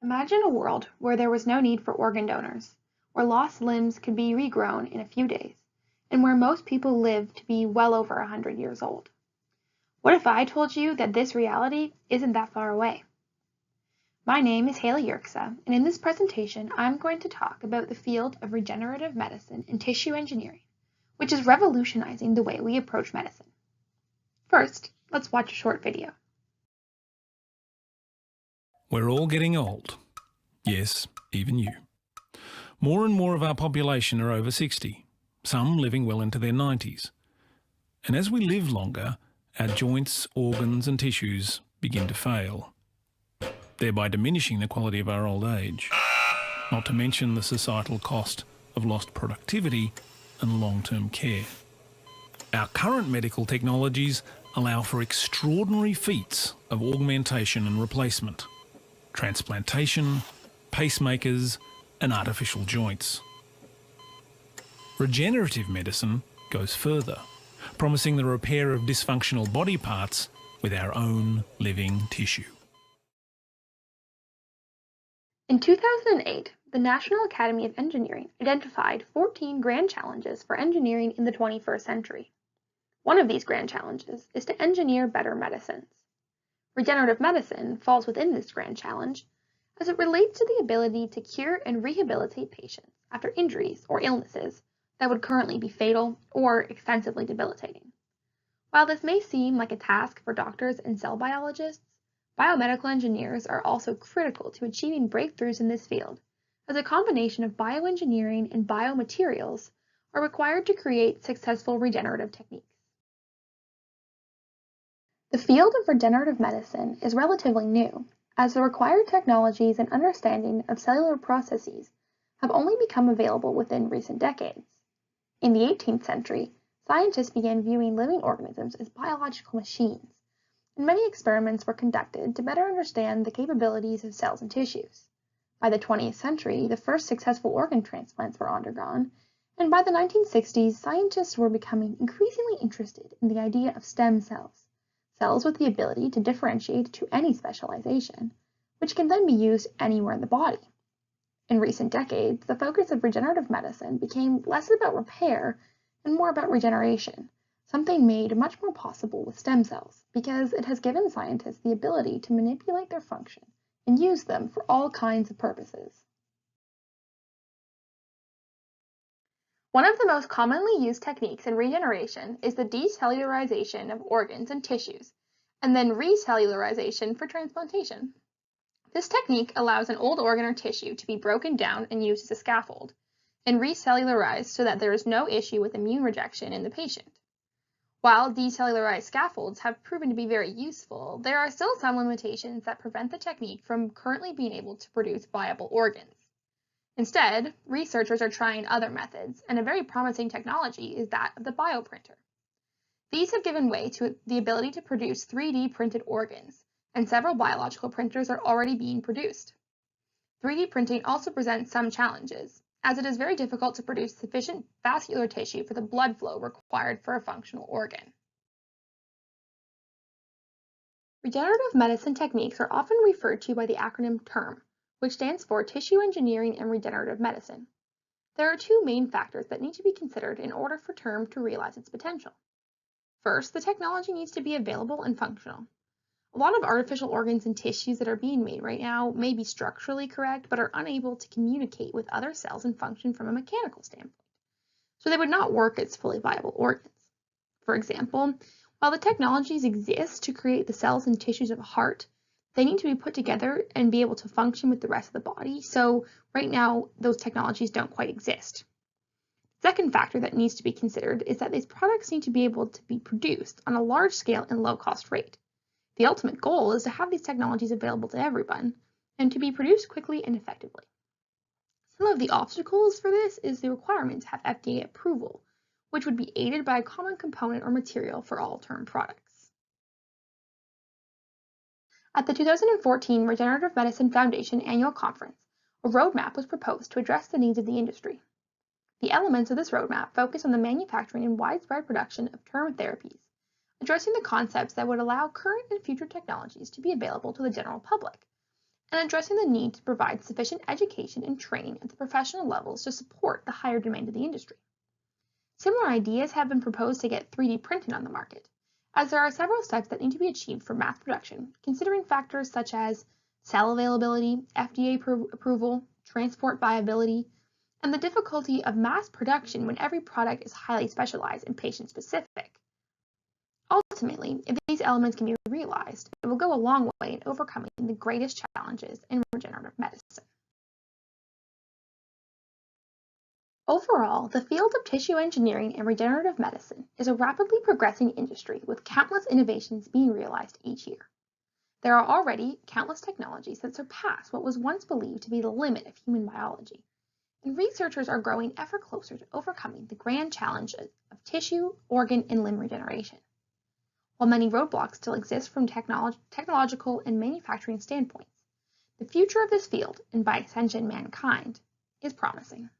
Imagine a world where there was no need for organ donors, where lost limbs could be regrown in a few days, and where most people live to be well over 100 years old. What if I told you that this reality isn't that far away? My name is Haley Yerxa, and in this presentation, I'm going to talk about the field of regenerative medicine and tissue engineering, which is revolutionizing the way we approach medicine. First, let's watch a short video. We're all getting old. Yes, even you. More and more of our population are over 60, some living well into their 90s. And as we live longer, our joints, organs and tissues begin to fail, thereby diminishing the quality of our old age, not to mention the societal cost of lost productivity and long-term care. Our current medical technologies allow for extraordinary feats of augmentation and replacement, transplantation, pacemakers and artificial joints. Regenerative medicine goes further, promising the repair of dysfunctional body parts with our own living tissue. In 2008, the National Academy of Engineering identified 14 grand challenges for engineering in the 21st century. One of these grand challenges is to engineer better medicines. Regenerative medicine falls within this grand challenge as it relates to the ability to cure and rehabilitate patients after injuries or illnesses that would currently be fatal or extensively debilitating. While this may seem like a task for doctors and cell biologists, biomedical engineers are also critical to achieving breakthroughs in this field, as a combination of bioengineering and biomaterials are required to create successful regenerative techniques. The field of regenerative medicine is relatively new, as the required technologies and understanding of cellular processes have only become available within recent decades. In the 18th century, scientists began viewing living organisms as biological machines, and many experiments were conducted to better understand the capabilities of cells and tissues. By the 20th century, the first successful organ transplants were undergone, and by the 1960s, scientists were becoming increasingly interested in the idea of stem cells, cells with the ability to differentiate to any specialization, which can then be used anywhere in the body. In recent decades, the focus of regenerative medicine became less about repair and more about regeneration, something made much more possible with stem cells because it has given scientists the ability to manipulate their function and use them for all kinds of purposes. One of the most commonly used techniques in regeneration is the decellularization of organs and tissues, and then recellularization for transplantation. This technique allows an old organ or tissue to be broken down and used as a scaffold, and recellularized so that there is no issue with immune rejection in the patient. While decellularized scaffolds have proven to be very useful, there are still some limitations that prevent the technique from currently being able to produce viable organs. Instead, researchers are trying other methods, and a very promising technology is that of the bioprinter. These have given way to the ability to produce 3D printed organs, and several biological printers are already being produced. 3D printing also presents some challenges, as it is very difficult to produce sufficient vascular tissue for the blood flow required for a functional organ. Regenerative medicine techniques are often referred to by the acronym TERM, which stands for Tissue Engineering and Regenerative Medicine. There are two main factors that need to be considered in order for TERM to realize its potential. First, the technology needs to be available and functional. A lot of artificial organs and tissues that are being made right now may be structurally correct, but are unable to communicate with other cells and function from a mechanical standpoint, so they would not work as fully viable organs. For example, while the technologies exist to create the cells and tissues of a heart, they need to be put together and be able to function with the rest of the body, so right now those technologies don't quite exist. The second factor that needs to be considered is that these products need to be able to be produced on a large scale and low-cost rate. The ultimate goal is to have these technologies available to everyone and to be produced quickly and effectively. Some of the obstacles for this is the requirement to have FDA approval, which would be aided by a common component or material for all TERM products. At the 2014 Regenerative Medicine Foundation Annual Conference, a roadmap was proposed to address the needs of the industry. The elements of this roadmap focus on the manufacturing and widespread production of TERM therapies, addressing the concepts that would allow current and future technologies to be available to the general public, and addressing the need to provide sufficient education and training at the professional levels to support the higher demand of the industry. Similar ideas have been proposed to get 3D printing on the market, as there are several steps that need to be achieved for mass production, considering factors such as cell availability, FDA approval, transport viability, and the difficulty of mass production when every product is highly specialized and patient-specific. Ultimately, if these elements can be realized, it will go a long way in overcoming the greatest challenges in regenerative medicine. Overall, the field of tissue engineering and regenerative medicine is a rapidly progressing industry with countless innovations being realized each year. There are already countless technologies that surpass what was once believed to be the limit of human biology, and researchers are growing ever closer to overcoming the grand challenges of tissue, organ, and limb regeneration. While many roadblocks still exist from technological and manufacturing standpoints, the future of this field, and by extension mankind, is promising.